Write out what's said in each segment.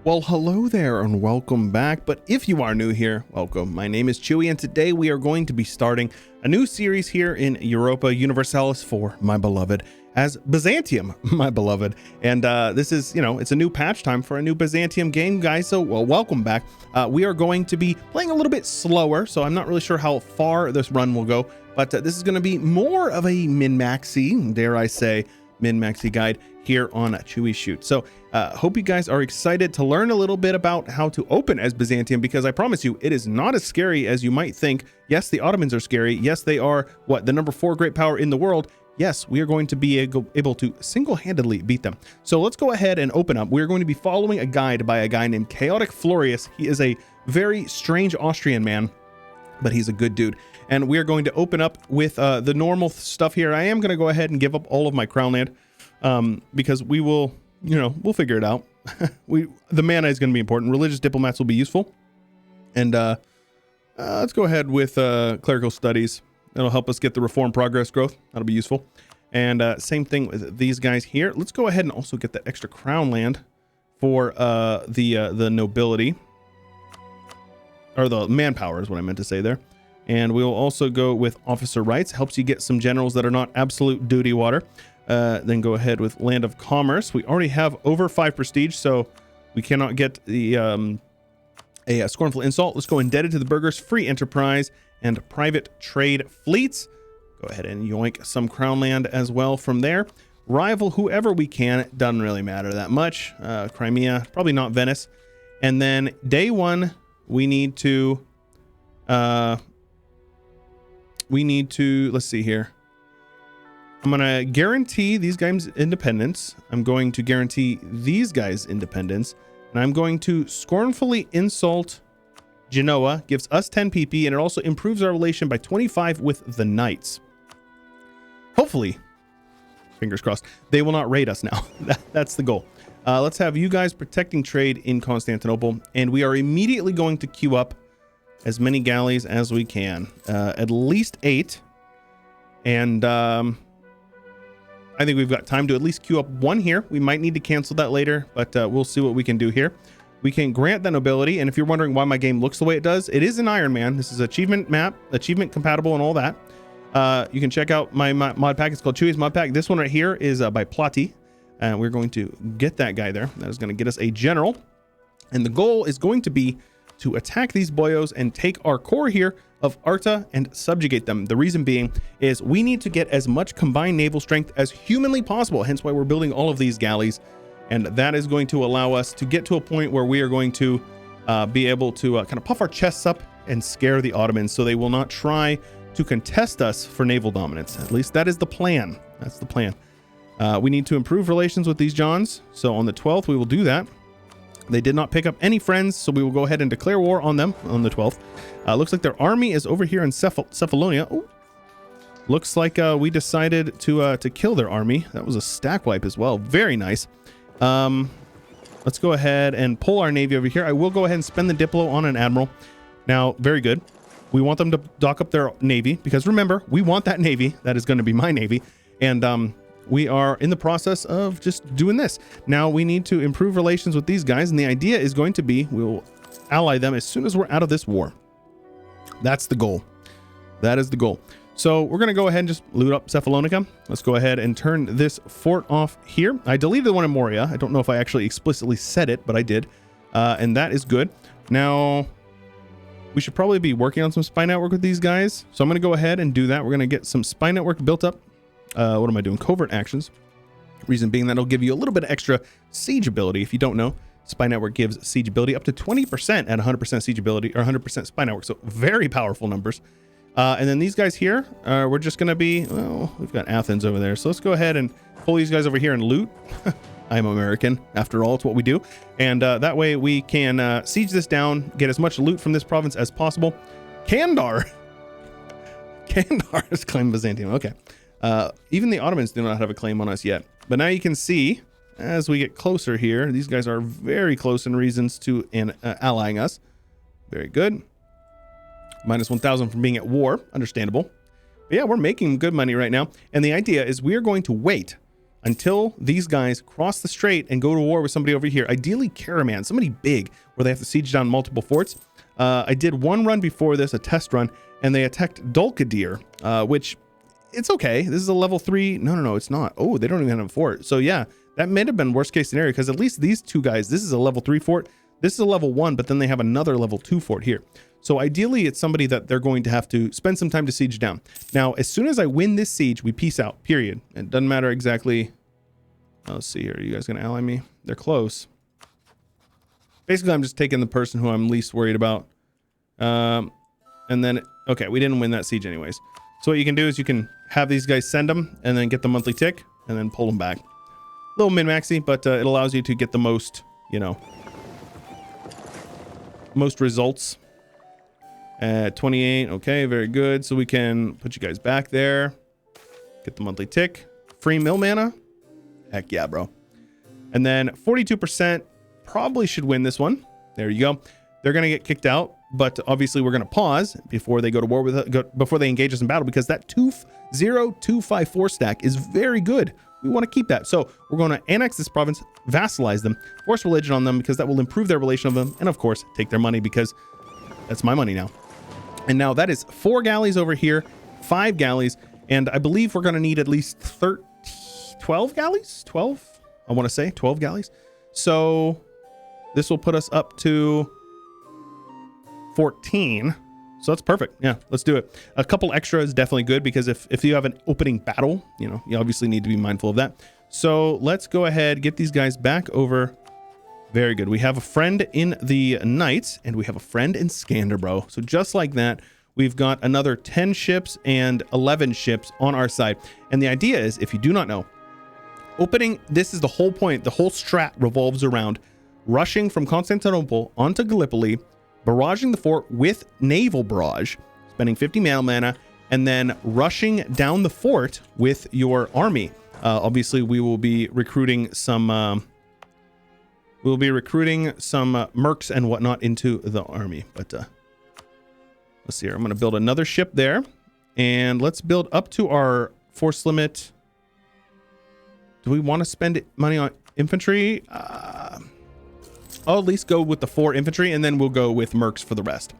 Well, hello there and welcome back. But if you are new here, welcome. My name is Chewy, and today we are going to be starting a new series here in Europa Universalis IV, my beloved, as Byzantium, my beloved. And this is, it's a new patch time for a new Byzantium game, guys. So, well, welcome back. We are going to be playing a little bit slower, so I'm not really sure how far this run will go, but this is going to be more of a min-maxy, dare I say, min-maxy guide here on Chewyshoot. So hope you guys are excited to learn a little bit about how to open as Byzantium, because I promise you it is not as scary as you might think. Yes, the Ottomans are scary. Yes, they are the number 4 great power in the world. Yes, we are going to be able to single-handedly beat them. So let's go ahead and open up. We're going to be following a guide by a guy named Chaotic Florius. He is a very strange Austrian man, but he's a good dude. And we are going to open up with the normal stuff here. I am going to go ahead and give up all of my crown land because we will, we'll figure it out. The mana is going to be important. Religious diplomats will be useful. And let's go ahead with clerical studies. That'll help us get the reform progress growth. That'll be useful. And same thing with these guys here. Let's go ahead and also get that extra crown land for the nobility. Or the manpower is what I meant to say there. And we'll also go with officer rights. Helps you get some generals that are not absolute duty water. Then go ahead with land of commerce. We already have over 5 prestige, so we cannot get the a scornful insult. Let's go indebted to the burghers, free enterprise, and private trade fleets. Go ahead and yoink some crown land as well from there. Rival whoever we can. It doesn't really matter that much. Crimea, probably not Venice. And then day 1, we need to let's see here. I'm going to guarantee these guys independence. I'm going to guarantee these guys independence. And I'm going to scornfully insult Genoa. Gives us 10 PP, and it also improves our relation by 25 with the knights. Hopefully, fingers crossed, they will not raid us now. That's the goal. Let's have you guys protecting trade in Constantinople. And we are immediately going to queue up as many galleys as we can. At least 8. And I think we've got time to at least queue up 1 here. We might need to cancel that later, but we'll see what we can do here. We can grant that nobility, and if you're wondering why my game looks the way it does, it is an Iron Man. This is achievement map, achievement compatible, and all that. You can check out my mod pack. It's called Chewy's Mod Pack. This one right here is by Plotty. We're going to get that guy there. That is going to get us a general, and the goal is going to be to attack these boyos and take our core here of Arta and subjugate them. The reason being is we need to get as much combined naval strength as humanly possible, hence why we're building all of these galleys, and that is going to allow us to get to a point where we are going to be able to kind of puff our chests up and scare the Ottomans so they will not try to contest us for naval dominance. At least that is the plan. That's the plan. We need to improve relations with these Johns, so on the 12th we will do that. They did not pick up any friends, so we will go ahead and declare war on them on the 12th. Looks like their army is over here in Cephalonia. Ooh. Looks like we decided to kill their army. That was a stack wipe as well. Very nice. Let's go ahead and pull our navy over here. I will go ahead and spend the Diplo on an admiral. Now, very good. We want them to dock up their navy, because remember, we want that navy. That is going to be my navy. And we are in the process of just doing this. Now we need to improve relations with these guys, and the idea is going to be we'll ally them as soon as we're out of this war. That's the goal. That is the goal. So we're going to go ahead and just loot up Cephalonica. Let's go ahead and turn this fort off here. I deleted the one in Moria. I don't know if I actually explicitly said it, but I did. And that is good. Now we should probably be working on some spy network with these guys. So I'm going to go ahead and do that. We're going to get some spy network built up. What am I doing? Covert actions. Reason being that'll give you a little bit of extra siege ability. If you don't know, spy network gives siege ability up to 20% at 100% siege ability or 100% spy network. So very powerful numbers. And then these guys here, we're just going to be, well, we've got Athens over there. So let's go ahead and pull these guys over here and loot. I'm American. After all, it's what we do. And that way we can siege this down, get as much loot from this province as possible. Kandar. Kandar has claimed Byzantium. Okay. Even the Ottomans do not have a claim on us yet. But now you can see, as we get closer here, these guys are very close in reasons to allying us. Very good. Minus 1,000 from being at war. Understandable. But yeah, we're making good money right now. And the idea is we're going to wait until these guys cross the strait and go to war with somebody over here. Ideally, Caraman, somebody big, where they have to siege down multiple forts. I did one run before this, a test run, and they attacked Dulkadir, which it's okay. This is a level 3. No, it's not. Oh, they don't even have a fort. So yeah, that may have been worst case scenario, because at least these two guys, this is a level 3 fort. This is a level 1, but then they have another level 2 fort here. So ideally, it's somebody that they're going to have to spend some time to siege down. Now, as soon as I win this siege, we peace out, period. It doesn't matter exactly. Let's see here. Are you guys going to ally me? They're close. Basically, I'm just taking the person who I'm least worried about. And then, okay, we didn't win that siege anyways. So what you can do is you can have these guys send them and then get the monthly tick and then pull them back. A little min-maxy, but it allows you to get the most, most results. 28. Okay, very good. So we can put you guys back there. Get the monthly tick. Free mill mana. Heck yeah, bro. And then 42% probably should win this one. There you go. They're going to get kicked out, but obviously we're going to pause before they go to war with before they engage us in battle, because that 20254 stack is very good. We want to keep that. So we're going to annex this province, vassalize them, force religion on them, because that will improve their relation of them, and of course take their money, because that's my money now. And now that is 4 galleys over here, 5 galleys, and I believe we're going to need at least 12 galleys? 12? I want to say 12 galleys. So this will put us up to 14. So that's perfect. Yeah, let's do it. A couple extra is definitely good, because if you have an opening battle, you obviously need to be mindful of that. So let's go ahead, get these guys back over. Very good. We have a friend in the Knights, and we have a friend in Skander, bro. So just like that, we've got another 10 ships and 11 ships on our side. And the idea is, if you do not know, this is the whole point. The whole strat revolves around rushing from Constantinople onto Gallipoli, barraging the fort with naval barrage, spending 50 mana, and then rushing down the fort with your army. Obviously, we will be recruiting some... We'll be recruiting some mercs and whatnot into the army. But let's see here. I'm going to build another ship there. And let's build up to our force limit. Do we want to spend money on infantry? I'll at least go with the 4 infantry, and then we'll go with mercs for the rest.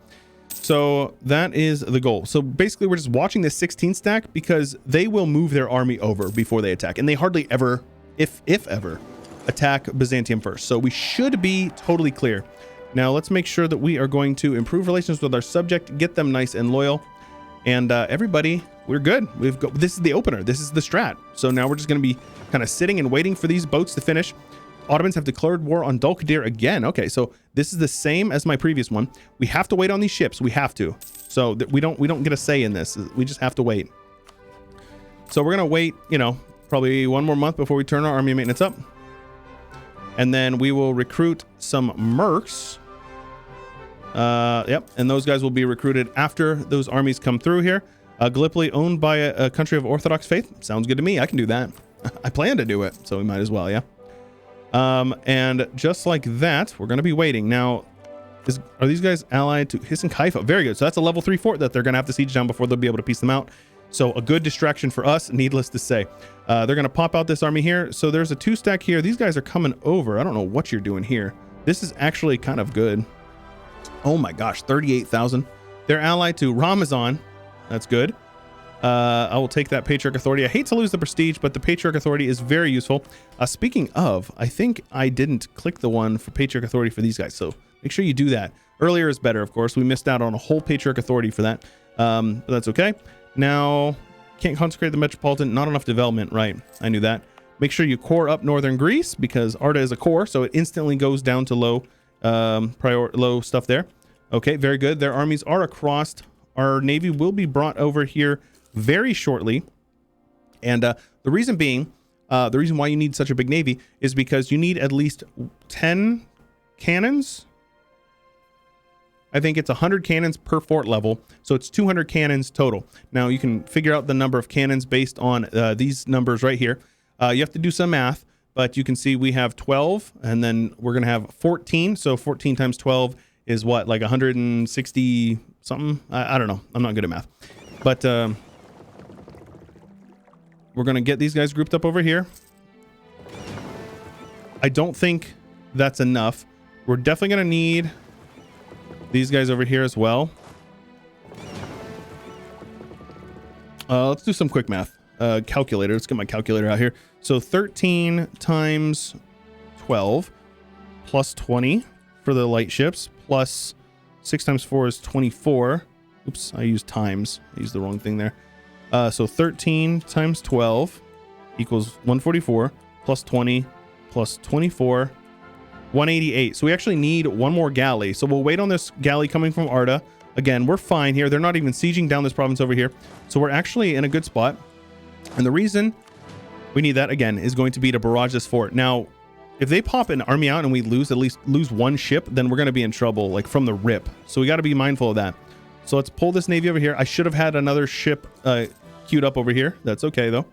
So that is the goal. So basically, we're just watching this 16 stack, because they will move their army over before they attack. And they hardly ever, if ever, attack Byzantium first. So we should be totally clear. Now let's make sure that we are going to improve relations with our subject, get them nice and loyal, and everybody, we're good. This is the opener. This is the strat. So now we're just going to be kind of sitting and waiting for these boats to finish. Ottomans have declared war on Dulkadir again. Okay, so this is the same as my previous one. We have to wait on these ships. We have to. So that we don't get a say in this. We just have to wait. So we're going to wait, probably 1 more month before we turn our army maintenance up. And then we will recruit some mercs. Yep, and those guys will be recruited after those armies come through here. Gallipoli owned by a country of Orthodox faith. Sounds good to me. I can do that. I plan to do it, so we might as well, yeah. And just like that, we're going to be waiting. Now, are these guys allied to Hiss and Kaifa? Very good. So that's a level 3 fort that they're going to have to siege down before they'll be able to piece them out. So a good distraction for us, needless to say. They're going to pop out this army here. So there's a 2 stack here. These guys are coming over. I don't know what you're doing here. This is actually kind of good. Oh my gosh, 38,000. They're allied to Ramazan. That's good. I will take that Patriarch Authority. I hate to lose the prestige, but the Patriarch Authority is very useful. Speaking of, I think I didn't click the one for Patriarch Authority for these guys. So make sure you do that. Earlier is better, of course. We missed out on a whole Patriarch Authority for that. But that's okay. Now, can't consecrate the Metropolitan. Not enough development. Right. I knew that. Make sure you core up Northern Greece, because Arda is a core. So it instantly goes down to low stuff there. Okay, very good. Their armies are across. Our navy will be brought over here very shortly. And the reason being, the reason why you need such a big navy is because you need at least 10 cannons. I think it's 100 cannons per fort level. So it's 200 cannons total. Now you can figure out the number of cannons based on these numbers right here. You have to do some math, but you can see we have 12, and then we're going to have 14. So 14 times 12 is what, like 160 something? I don't know. I'm not good at math. But we're going to get these guys grouped up over here. I don't think that's enough. We're definitely going to need these guys over here as well. Let's do some quick math. Calculator. Let's get my calculator out here. So 13 times 12 plus 20 for the light ships, plus 6 times 4 is 24. Oops, I used times. I used the wrong thing there. So 13 times 12 equals 144, plus 20 plus 24, 188. So we actually need one more galley. So we'll wait on this galley coming from Arda. Again, we're fine here. They're not even sieging down this province over here. So we're actually in a good spot. And the reason we need that, again, is going to be to barrage this fort. Now, if they pop an army out and we lose one ship, then we're going to be in trouble, like from the rip. So we got to be mindful of that. So let's pull this navy over here. I should have had another ship queued up over here. That's okay, though.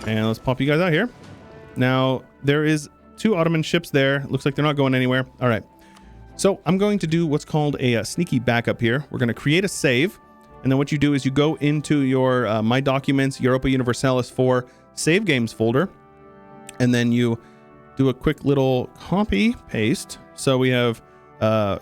And let's pop you guys out here. Now, there is 2 Ottoman ships there. Looks like they're not going anywhere. All right. So I'm going to do what's called a sneaky backup here. We're going to create a save. And then what you do is you go into your My Documents, Europa Universalis IV Save Games folder. And then you do a quick little copy paste. So we have,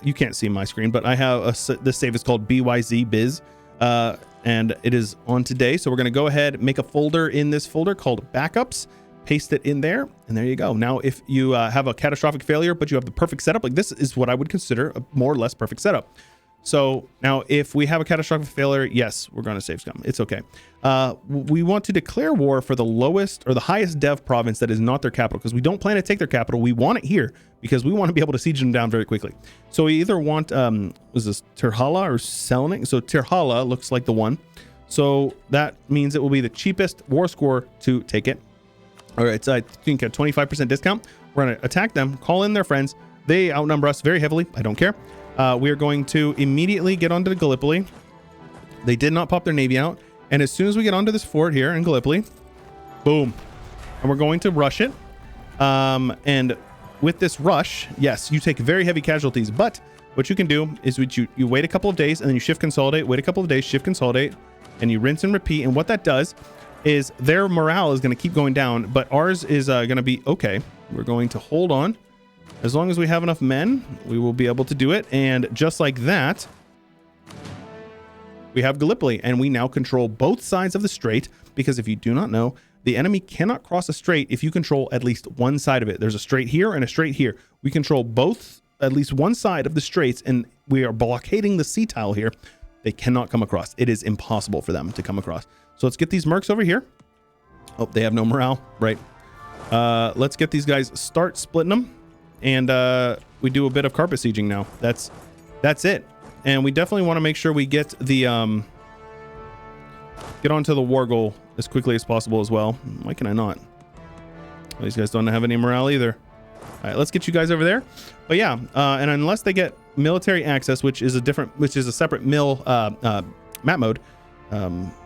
you can't see my screen, but I have this save is called BYZ Biz. And it is on today. So we're going to go ahead, make a folder in this folder called Backups, paste it in there, and there you go. Now, if you have a catastrophic failure, but you have the perfect setup, like this is what I would consider a more or less perfect setup. So now if we have a catastrophic failure, yes, we're going to save scum. It's okay. We want to declare war for the lowest or the highest dev province that is not their capital, because we don't plan to take their capital. We want it here because we want to be able to siege them down very quickly. So we either want, was this Tirhala or Selenik? So Tirhala looks like the one. So that means it will be the cheapest war score to take it. All right, so I think a 25% discount. We're going to attack them, call in their friends. They outnumber us very heavily. I don't care. We are going to immediately get onto the Gallipoli. They did not pop their navy out. And as soon as we get onto this fort here in Gallipoli, boom. And we're going to rush it. And with this rush, yes, you take very heavy casualties. But what you can do is you wait a couple of days and then you shift consolidate, wait a couple of days, shift consolidate, and you rinse and repeat. And what that does is their morale is going to keep going down, but ours is going to be okay. We're going to hold on. As long as we have enough men, we will be able to do it. And just like that, we have Gallipoli, and we now control both sides of the strait, because if you do not know, the enemy cannot cross a strait if you control at least one side of it. There's a strait here and a strait here. We control both, at least one side of the straits, and we are blockading the sea tile here. They cannot come across. It is impossible for them to come across. So let's get these mercs over here. Oh, they have no morale, right? Let's get these guys, start splitting them. And we do a bit of carpet sieging now. That's it. And we definitely want to make sure we get the get onto the war goal as quickly as possible as well. Why can I not? Well, these guys don't have any morale either. All right, let's get you guys over there. But yeah, and unless they get military access, which is a separate mill map mode,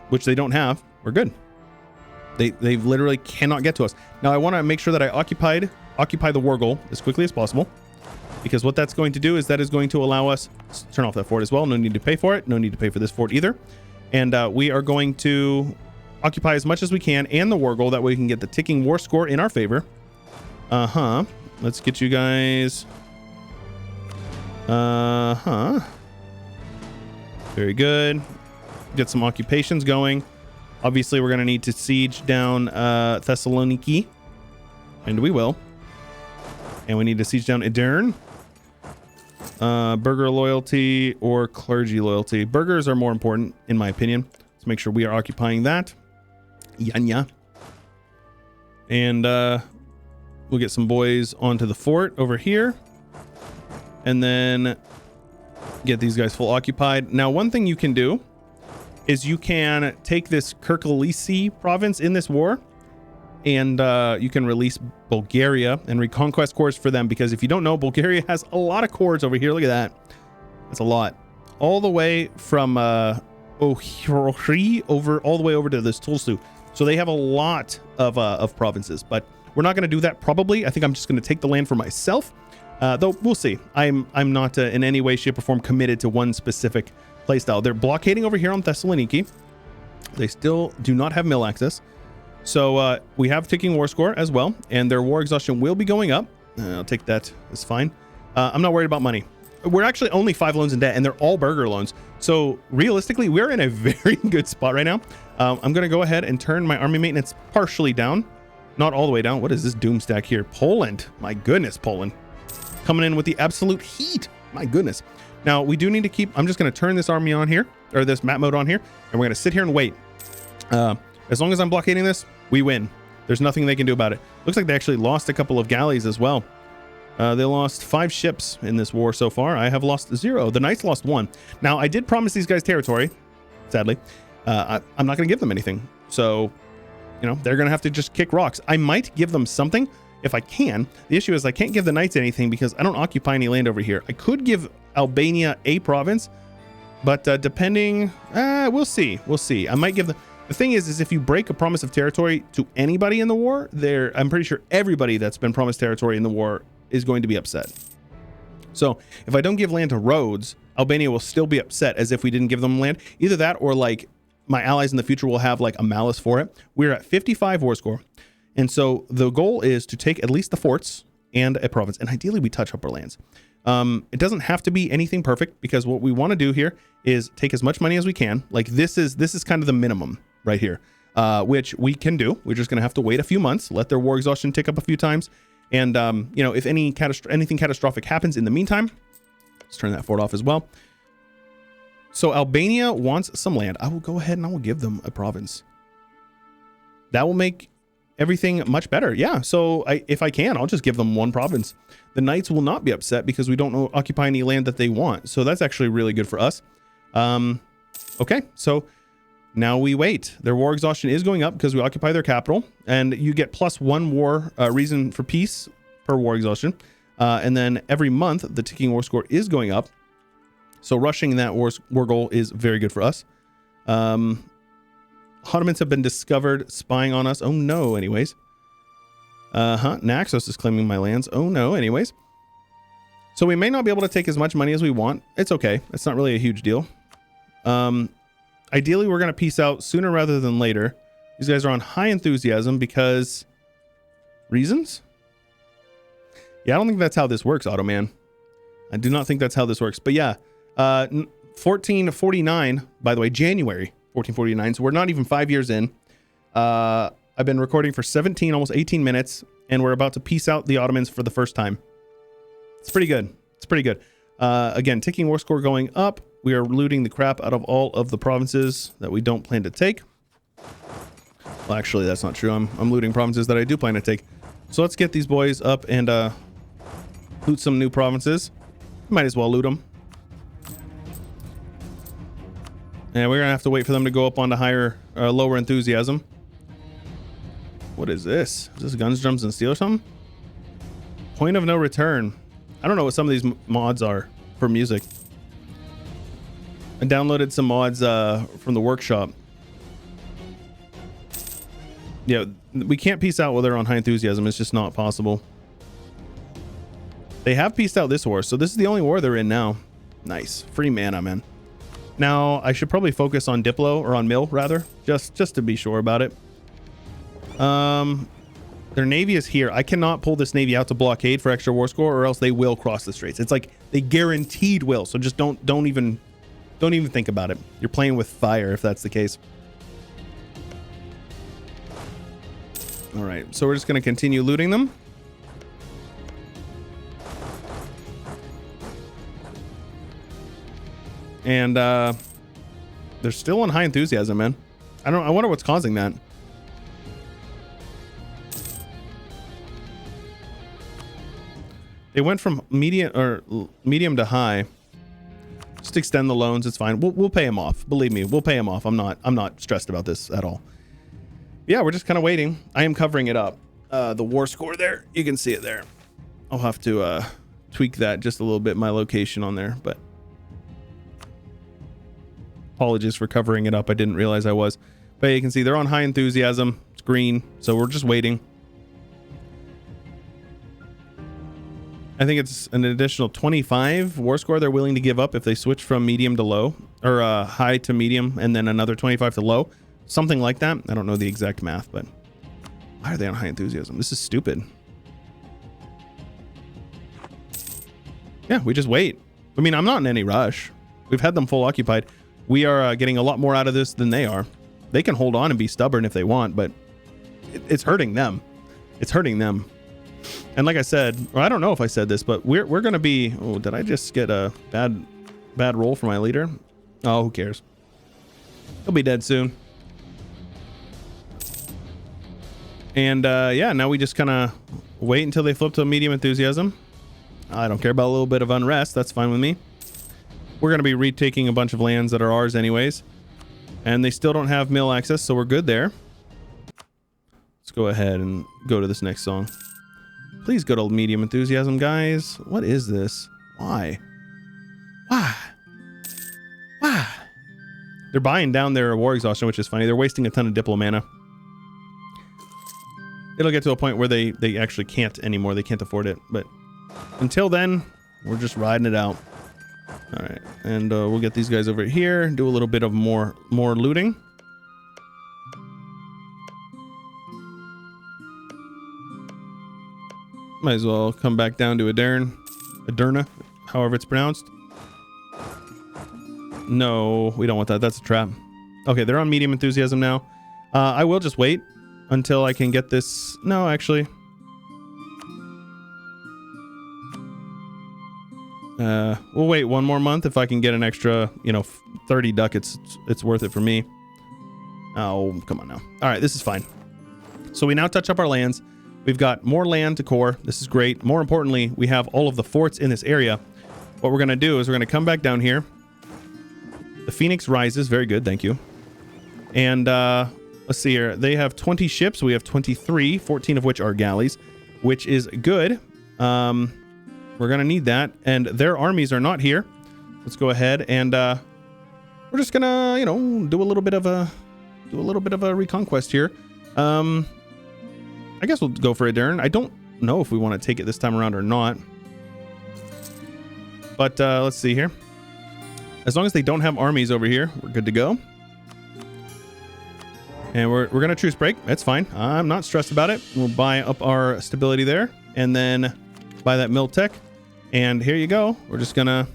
which they don't have, we're good. They literally cannot get to us. Now I want to make sure that I occupy the war goal as quickly as possible, because what that's going to do is that is going to allow us to turn off that fort as well. No need to pay for it. No need to pay for this fort either. And we are going to occupy as much as we can and the war goal. That way we can get the ticking war score in our favor. Let's get you guys. Very good. Get some occupations going. Obviously, we're going to need to siege down Thessaloniki, and we will. And we need to siege down Edirne. Burgher loyalty or clergy loyalty. Burghers are more important, in my opinion. Let's make sure we are occupying that. Yanya. And we'll get some boys onto the fort over here. And then get these guys full occupied. Now, one thing you can do is you can take this Kirkalisi province in this war, and you can release Bulgaria and reconquest cores for them, because if you don't know, Bulgaria has a lot of cores over here. Look at that. That's a lot. All the way from Ohri all the way over to this Tulsu. So they have a lot of provinces, but we're not going to do that probably. I think I'm just going to take the land for myself, though we'll see. I'm not in any way, shape, or form committed to one specific playstyle. They're blockading over here on Thessaloniki. They still do not have mill access. So we have ticking war score as well, and their war exhaustion will be going up. I'll take that. It's fine. I'm not worried about money. We're actually only 5 loans in debt, and they're all burger loans. So realistically, we're in a very good spot right now. I'm going to go ahead and turn my army maintenance partially down. Not all the way down. What is this doom stack here? Poland. My goodness, Poland. Coming in with the absolute heat. My goodness. Now, we do need to keep... I'm just going to turn this army on here, or this map mode on here, and we're going to sit here and wait. As long as I'm blockading this, we win. There's nothing they can do about it. Looks like they actually lost a couple of galleys as well. They lost 5 ships in this war so far. I have lost 0. The Knights lost 1. Now, I did promise these guys territory, sadly. I'm not going to give them anything. So, you know, they're going to have to just kick rocks. I might give them something if I can. The issue is I can't give the Knights anything because I don't occupy any land over here. I could give Albania a province, but depending, we'll see. We'll see. I might give them... The thing is if you break a promise of territory to anybody in the war, I'm pretty sure everybody that's been promised territory in the war is going to be upset. So if I don't give land to Rhodes, Albania will still be upset as if we didn't give them land. Either that or like my allies in the future will have like a malice for it. We're at 55 war score. And so the goal is to take at least the forts and a province. And ideally we touch upper lands. It doesn't have to be anything perfect because what we want to do here is take as much money as we can. Like this is kind of the minimum right here, which we can do. We're just going to have to wait a few months, let their war exhaustion tick up a few times. And, you know, if anything catastrophic happens in the meantime, let's turn that fort off as well. So Albania wants some land. I will go ahead and I will give them a province. That will make everything much better. Yeah. So if I can, I'll just give them 1 province. The Knights will not be upset because we don't occupy any land that they want. So that's actually really good for us. Okay. So now we wait. Their war exhaustion is going up because we occupy their capital, and you get +1 war reason for peace per war exhaustion. And then every month, the ticking war score is going up. So rushing that war goal is very good for us. Ottomans have been discovered spying on us. Oh no, anyways. Naxos is claiming my lands. Oh no, anyways. So we may not be able to take as much money as we want. It's okay. It's not really a huge deal. Ideally, we're going to peace out sooner rather than later. These guys are on high enthusiasm because... Reasons? Yeah, I don't think that's how this works, Ottoman. I do not think that's how this works. But yeah, 1449, by the way, January 1449. So we're not even 5 years in. I've been recording for 17, almost 18 minutes, and we're about to peace out the Ottomans for the first time. It's pretty good. It's pretty good. Again, ticking war score going up. We are looting the crap out of all of the provinces that we don't plan to take. Well, actually, that's not true. I'm looting provinces that I do plan to take. So let's get these boys up and loot some new provinces. Might as well loot them. And we're going to have to wait for them to go up onto lower enthusiasm. What is this? Is this guns, drums, and steel or something? Point of no return. I don't know what some of these mods are for music. I downloaded some mods from the workshop. Yeah, we can't peace out while they're on high enthusiasm. It's just not possible. They have peaced out this war, so this is the only war they're in now. Nice. Free mana, man. Now, I should probably focus on Diplo, or on Mill, rather. Just to be sure about it. Their navy is here. I cannot pull this navy out to blockade for extra war score, or else they will cross the straits. It's like they guaranteed will, so just don't even think about it. You're playing with fire if that's the case. All right, so we're just going to continue looting them. And they're still on high enthusiasm, man. I wonder what's causing that. They went from medium to high. Just extend the loans. It's fine. We'll pay him off. Believe me, we'll pay him off. I'm not stressed about this at all. Yeah, we're just kind of waiting. I am covering it up. The war score there, you can see it there. I'll have to tweak that just a little bit, my location on there, but apologies for covering it up. I didn't realize I was. But you can see they're on high enthusiasm. It's green, so we're just waiting. I think it's an additional 25 war score they're willing to give up if they switch from medium to low, or high to medium, and then another 25 to low. Something like that. I don't know the exact math, but Why are they on high enthusiasm? This is stupid. Yeah, we just wait. I mean, I'm not in any rush. We've had them full occupied. We are getting a lot more out of this than they are. They can hold on and be stubborn if they want, but it's hurting them. It's hurting them. And like I said, or I don't know if I said this, but we're going to be... Oh, did I just get a bad roll for my leader? Oh, who cares? He'll be dead soon. And yeah, now we just kind of wait until they flip to medium enthusiasm. I don't care about a little bit of unrest. That's fine with me. We're going to be retaking a bunch of lands that are ours anyways. And they still don't have mill access, so we're good there. Let's go ahead and go to this next song. Please go to medium enthusiasm, guys. What is this? Why? Why? Why? They're buying down their war exhaustion, which is funny. They're wasting a ton of diplo mana. It'll get to a point where they actually can't anymore. They can't afford it. But until then, we're just riding it out. All right, and we'll get these guys over here. Do a little bit of more looting. Might as well come back down to Aderna, however it's pronounced. No, we don't want that. That's a trap. Okay, they're on medium enthusiasm now. I will just wait until I can get this. No, actually. We'll wait one more month. If I can get an extra, 30 ducats, it's worth it for me. Oh, come on now. All right, this is fine. So we now touch up our lands. We've got more land to core. This is great. More importantly, we have all of the forts in this area. What we're going to do is we're going to come back down here. The Phoenix rises. Very good. Thank you. And let's see here. They have 20 ships. We have 23, 14 of which are galleys, which is good. We're going to need that. And their armies are not here. Let's go ahead and we're just going to, do a little bit of a reconquest here. I guess we'll go for Adern. I don't know if we want to take it this time around or not. But let's see here. As long as they don't have armies over here, we're good to go. And we're going to truce break. That's fine. I'm not stressed about it. We'll buy up our stability there and then buy that mill tech. And here you go. We're just going to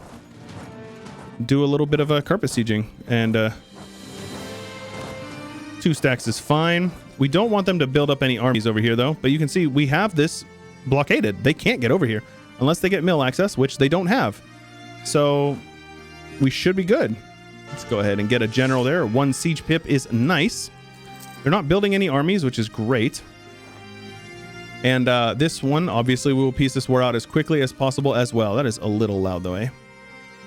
do a little bit of a carpet sieging. And 2 stacks is fine. We don't want them to build up any armies over here, though. But you can see we have this blockaded. They can't get over here unless they get mill access, which they don't have. So we should be good. Let's go ahead and get a general there. 1 siege pip is nice. They're not building any armies, which is great. And this one, obviously, we will piece this war out as quickly as possible as well. That is a little loud, though, eh?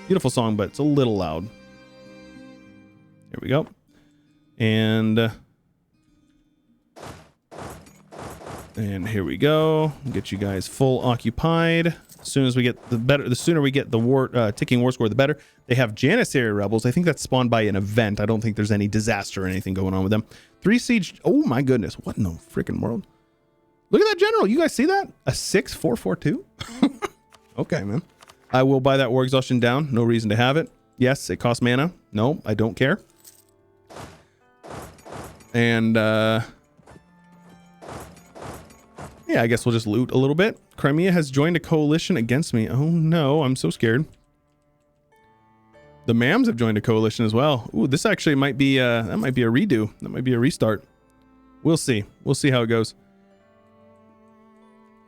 Beautiful song, but it's a little loud. Here we go. And here we go. Get you guys full occupied. As soon as we get the sooner we get the war ticking war score, the better. They have Janissary rebels. I think that's spawned by an event. I don't think there's any disaster or anything going on with them. 3 siege. Oh my goodness. What in the freaking world? Look at that general. You guys see that? A 6-4-4-2? Okay, man. I will buy that war exhaustion down. No reason to have it. Yes, it costs mana. No, I don't care. And yeah, I guess we'll just loot a little bit. Crimea has joined a coalition against me. Oh no, I'm so scared. The Mams have joined a coalition as well. Ooh, this actually might be that might be a redo. That might be a restart. We'll see. We'll see how it goes.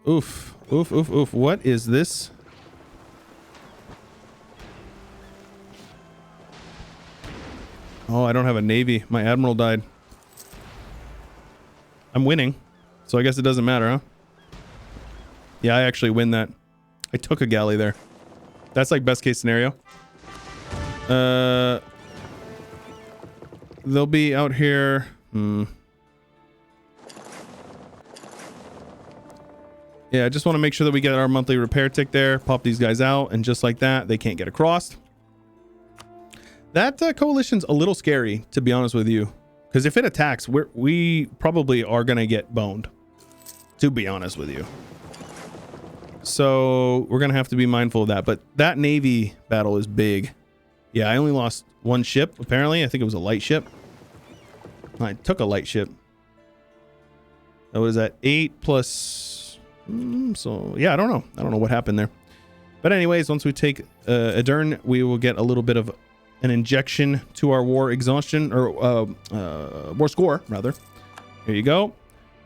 Oof. Oof, oof, oof. What is this? Oh, I don't have a navy. My admiral died. I'm winning. So I guess it doesn't matter, huh? Yeah, I actually win that. I took a galley there. That's like best case scenario. They'll be out here. Yeah, I just want to make sure that we get our monthly repair tick there. Pop these guys out, and just like that, they can't get across. That coalition's a little scary, to be honest with you. Because if it attacks, we probably are going to get boned. To be honest with you. So we're going to have to be mindful of that. But that navy battle is big. Yeah, I only lost 1 ship, apparently. I think it was a light ship. I took a light ship. What is that? 8 plus... so, yeah, I don't know. I don't know what happened there. But anyways, once we take Adern, we will get a little bit of an injection to our war exhaustion, or war score, rather. Here you go.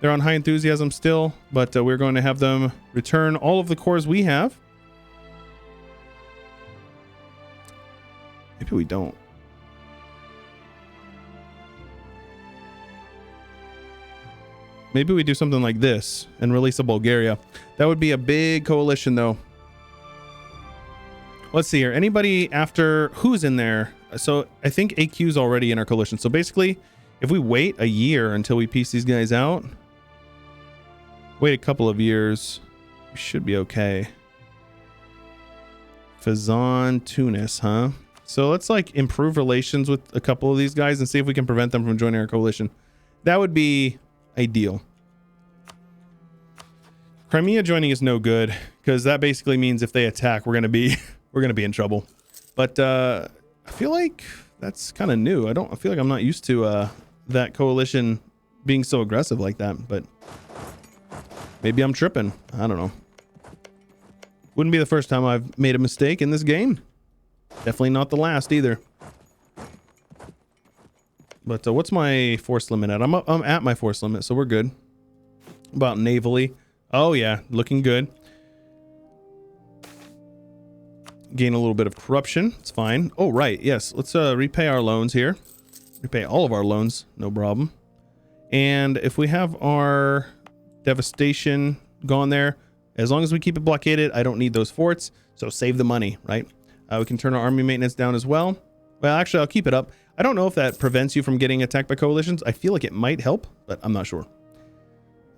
They're on high enthusiasm still, but we're going to have them return all of the cores we have. Maybe we don't. Maybe we do something like this and release a Bulgaria. That would be a big coalition, though. Let's see here. Anybody after... Who's in there? So I think AQ's already in our coalition. So basically, if we wait a year until we piece these guys out... Wait a couple of years, we should be okay. Fazan, Tunis, huh? So let's like improve relations with a couple of these guys and see if we can prevent them from joining our coalition. That would be ideal. Crimea joining is no good because that basically means if they attack, we're gonna be in trouble. But I feel like that's kind of new. I feel like I'm not used to that coalition being so aggressive like that, but maybe I'm tripping. I don't know. Wouldn't be the first time I've made a mistake in this game. Definitely not the last either. But what's my force limit at? I'm at my force limit, so we're good. About navally. Oh yeah, looking good. Gain a little bit of corruption. It's fine. Oh right, yes. Let's repay our loans here. Repay all of our loans, no problem. And if we have our devastation gone there, as long as we keep it blockaded, I don't need those forts, so save the money, right? We can turn our army maintenance down as well. Well, actually, I'll keep it up. I don't know if that prevents you from getting attacked by coalitions. I feel like it might help, but I'm not sure.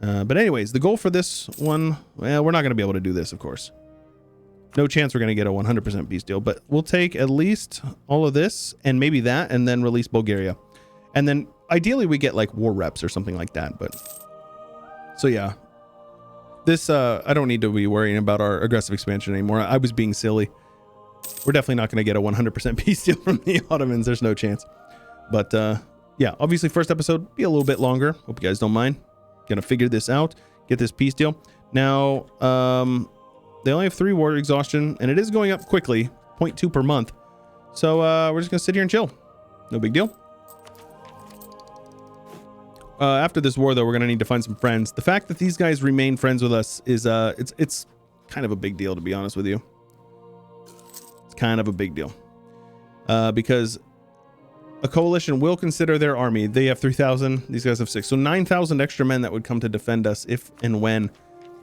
But anyways, the goal for this one, well, we're not going to be able to do this, of course. No chance we're going to get a 100% peace deal, but we'll take at least all of this and maybe that, and then release Bulgaria. And then ideally we get like war reps or something like that, but... So yeah, this, I don't need to be worrying about our aggressive expansion anymore. I was being silly. We're definitely not going to get a 100% peace deal from the Ottomans. There's no chance. But yeah, obviously first episode be a little bit longer. Hope you guys don't mind. Gonna figure this out, get this peace deal. Now, they only have 3 war exhaustion, and it is going up quickly, 0.2 per month. So we're just gonna sit here and chill. No big deal. After this war, though, we're gonna need to find some friends. The fact that these guys remain friends with us is it's kind of a big deal, to be honest with you. It's kind of a big deal because a coalition will consider their army. They have 3,000. These guys have 6, so 9,000 extra men that would come to defend us if and when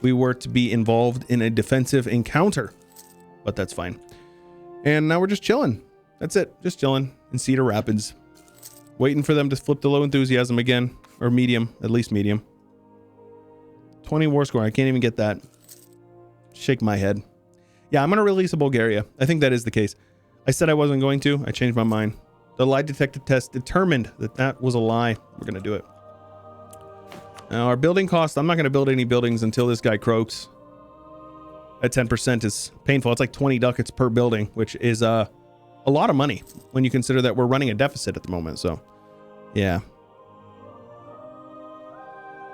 we were to be involved in a defensive encounter. But that's fine. And now we're just chilling. That's it. Just chilling in Cedar Rapids, waiting for them to flip to low enthusiasm again. Or medium, at least medium. 20 war score. I can't even get that. Shake my head. Yeah, I'm going to release a Bulgaria. I think that is the case. I said I wasn't going to. I changed my mind. The lie detector test determined that that was a lie. We're going to do it. Now, our building cost, I'm not going to build any buildings until this guy croaks. At 10% is painful. It's like 20 ducats per building, which is a lot of money when you consider that we're running a deficit at the moment. So, yeah.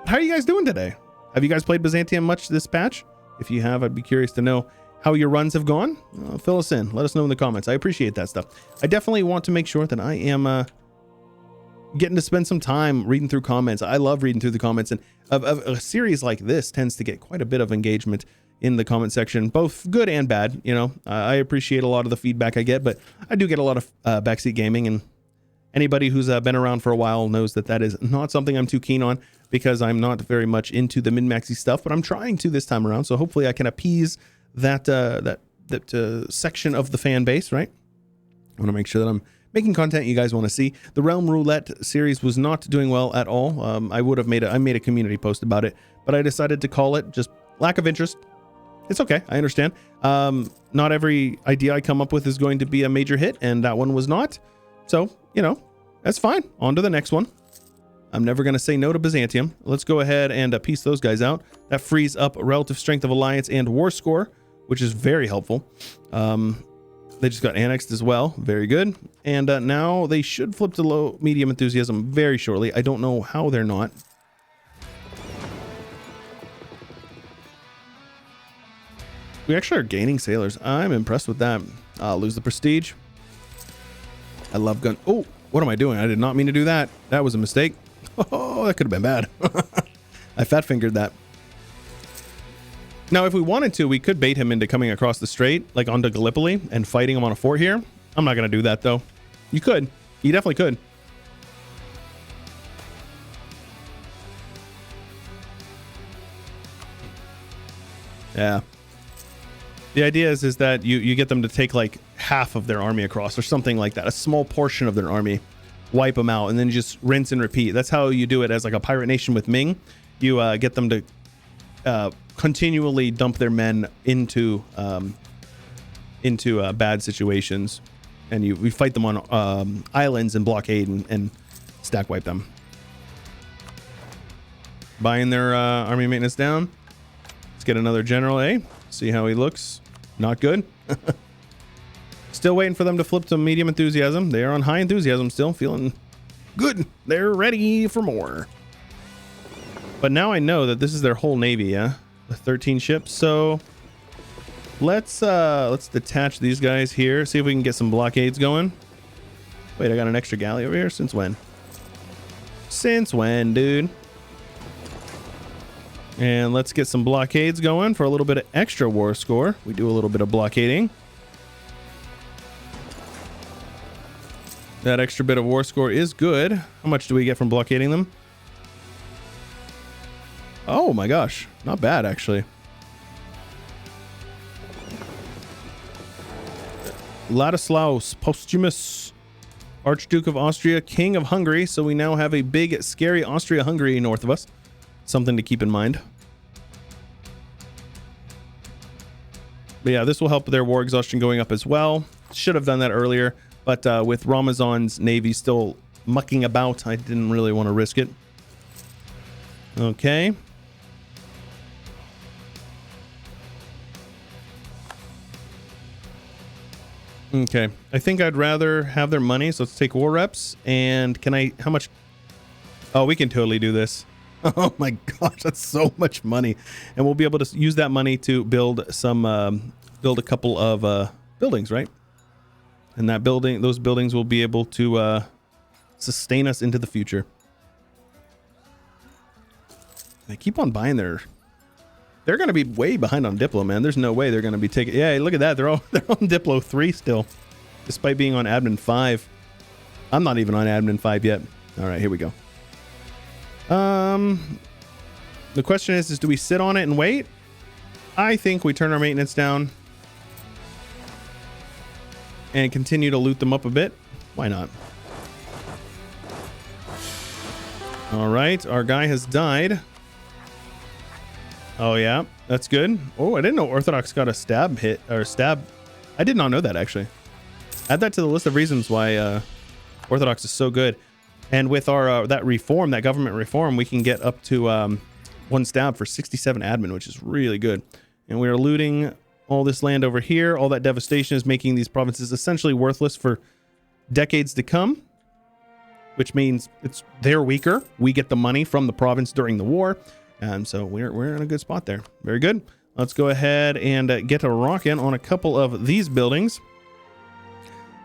How are you guys doing today? Have you guys played Byzantium much this patch? If you have, I'd be curious to know how your runs have gone. Fill us in. Let us know in the comments. I appreciate that stuff. I definitely want to make sure that I am getting to spend some time reading through comments. I love reading through the comments, and a series like this tends to get quite a bit of engagement in the comment section, both good and bad. You know, I appreciate a lot of the feedback I get, but I do get a lot of backseat gaming, and anybody who's been around for a while knows that that is not something I'm too keen on, because I'm not very much into the min-maxy stuff, but I'm trying to this time around. So hopefully I can appease that section of the fan base, right? I want to make sure that I'm making content you guys want to see. The Realm Roulette series was not doing well at all. I made a community post about it, but I decided to call it just lack of interest. It's okay. I understand. Not every idea I come up with is going to be a major hit, and that one was not. So, you know, that's fine. On to the next one. I'm never going to say no to Byzantium. Let's go ahead and piece those guys out. That frees up relative strength of alliance and war score, which is very helpful. They just got annexed as well. Very good. And now they should flip to low medium enthusiasm very shortly. I don't know how they're not. We actually are gaining sailors. I'm impressed with that. Lose the prestige. I love gun. Oh, what am I doing? I did not mean to do that. That was a mistake. Oh, that could have been bad. I fat fingered that. Now, if we wanted to, we could bait him into coming across the strait, like onto Gallipoli, and fighting him on a fort here. I'm not going to do that, though. You could. You definitely could. Yeah. The idea is that you get them to take like half of their army across or something like that. A small portion of their army. Wipe them out and then just rinse and repeat. That's how you do it as like a pirate nation with Ming. You get them to continually dump their men into bad situations, and we fight them on islands and blockade and stack wipe them. Buying their army maintenance down. Let's get another general, eh? See how he looks. Not good. Still waiting for them to flip to medium enthusiasm. They are on high enthusiasm still, feeling good. They're ready for more. But now I know that this is their whole navy, yeah? The 13 ships. So let's detach these guys here. See if we can get some blockades going. Wait, I got an extra galley over here? Since when? Since when, dude? And let's get some blockades going for a little bit of extra war score. We do a little bit of blockading. That extra bit of war score is good. How much do we get from blockading them? Oh my gosh, not bad actually. Ladislaus Posthumus, Archduke of Austria, King of Hungary. So we now have a big, scary Austria-Hungary north of us. Something to keep in mind. But yeah, this will help their war exhaustion going up as well. Should have done that earlier, but with Ramazan's navy still mucking about, I didn't really want to risk it. Okay. Okay, I think I'd rather have their money, so let's take war reps. And can I, how much? Oh, we can totally do this. Oh my gosh, that's so much money. And we'll be able to use that money to build some, build a couple of buildings, right? And that building, those buildings will be able to sustain us into the future. They keep on buying their... They're going to be way behind on Diplo, man. There's no way they're going to be taking... Yeah, look at that. They're on Diplo 3 still, despite being on Admin 5. I'm not even on Admin 5 yet. All right, here we go. The question is do we sit on it and wait? I think we turn our maintenance down and continue to loot them up a bit. Why not? All right, our guy has died. Oh yeah, that's good. Oh, I didn't know Orthodox got a stab hit or stab. I did not know that actually. Add that to the list of reasons why Orthodox is so good. And with our that reform, that government reform, we can get up to 1 stab for 67 admin, which is really good. And we are looting all this land over here. All that devastation is making these provinces essentially worthless for decades to come, which means they're weaker. We get the money from the province during the war. And so we're in a good spot there. Very good. Let's go ahead and get a rockin' on a couple of these buildings.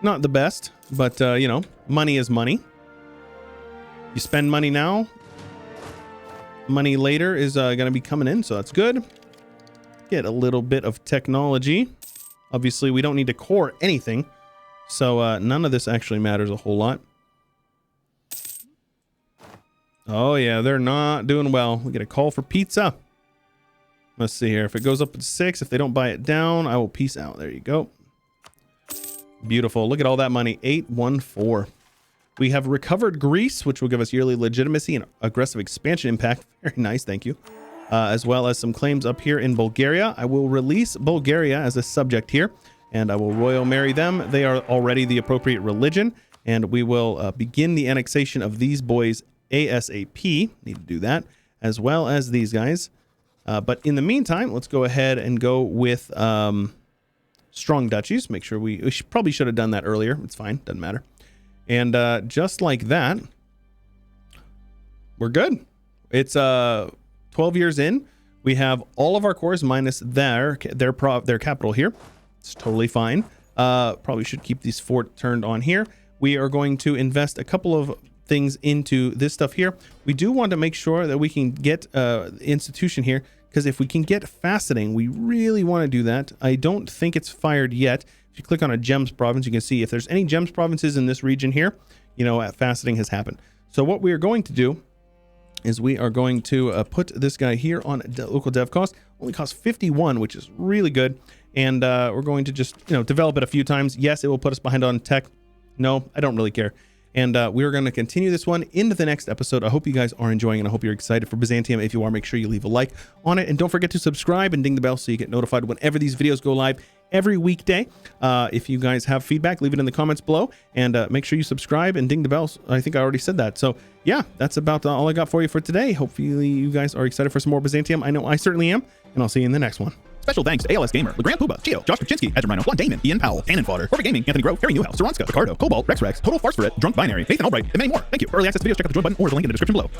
Not the best, but you know, money is money. You spend money now, money later is going to be coming in, so that's good. Get a little bit of technology. Obviously, we don't need to core anything, so none of this actually matters a whole lot. Oh yeah, they're not doing well. We get a call for pizza. Let's see here. If it goes up to 6, if they don't buy it down, I will peace out. There you go. Beautiful. Look at all that money. 814. We have recovered Greece, which will give us yearly legitimacy and aggressive expansion impact. Very nice, thank you. As well as some claims up here in Bulgaria. I will release Bulgaria as a subject here, and I will royal marry them. They are already the appropriate religion, and we will begin the annexation of these boys ASAP. Need to do that, as well as these guys. But in the meantime, let's go ahead and go with strong duchies. Make sure we probably should have done that earlier. It's fine, doesn't matter. And just like that, we're good. It's 12 years in. We have all of our cores minus their capital here. It's totally fine. Probably should keep these fort turned on here. We are going to invest a couple of things into this stuff here. We do want to make sure that we can get institution here, because if we can get faceting, we really want to do that. I don't think it's fired yet. If you click on a gems province, you can see if there's any gems provinces in this region here, you know, faceting has happened. So what we are going to do is we are going to put this guy here on local dev cost. Only costs 51, which is really good. And we're going to just, you know, develop it a few times. Yes, it will put us behind on tech. No, I don't really care. And we're going to continue this one into the next episode. I hope you guys are enjoying, and I hope you're excited for Byzantium. If you are, make sure you leave a like on it. And don't forget to subscribe and ding the bell so you get notified whenever these videos go live every weekday. If you guys have feedback, leave it in the comments below. And make sure you subscribe and ding the bell. I think I already said that. So yeah, that's about all I got for you for today. Hopefully you guys are excited for some more Byzantium. I know I certainly am. And I'll see you in the next one. Special thanks to ALS Gamer, LeGrand Puba, Gio, Josh Kaczynski, Ezra Rhino, Juan Damon, Ian Powell, Cannon Fodder, Corvette Gaming, Anthony Grove, Harry Newhouse, Saranska, Ricardo, Cobalt, Rex, Total Farce for It, Drunk Binary, Nathan Albright, and many more. Thank you. For early access videos, check out the join button or the link in the description below.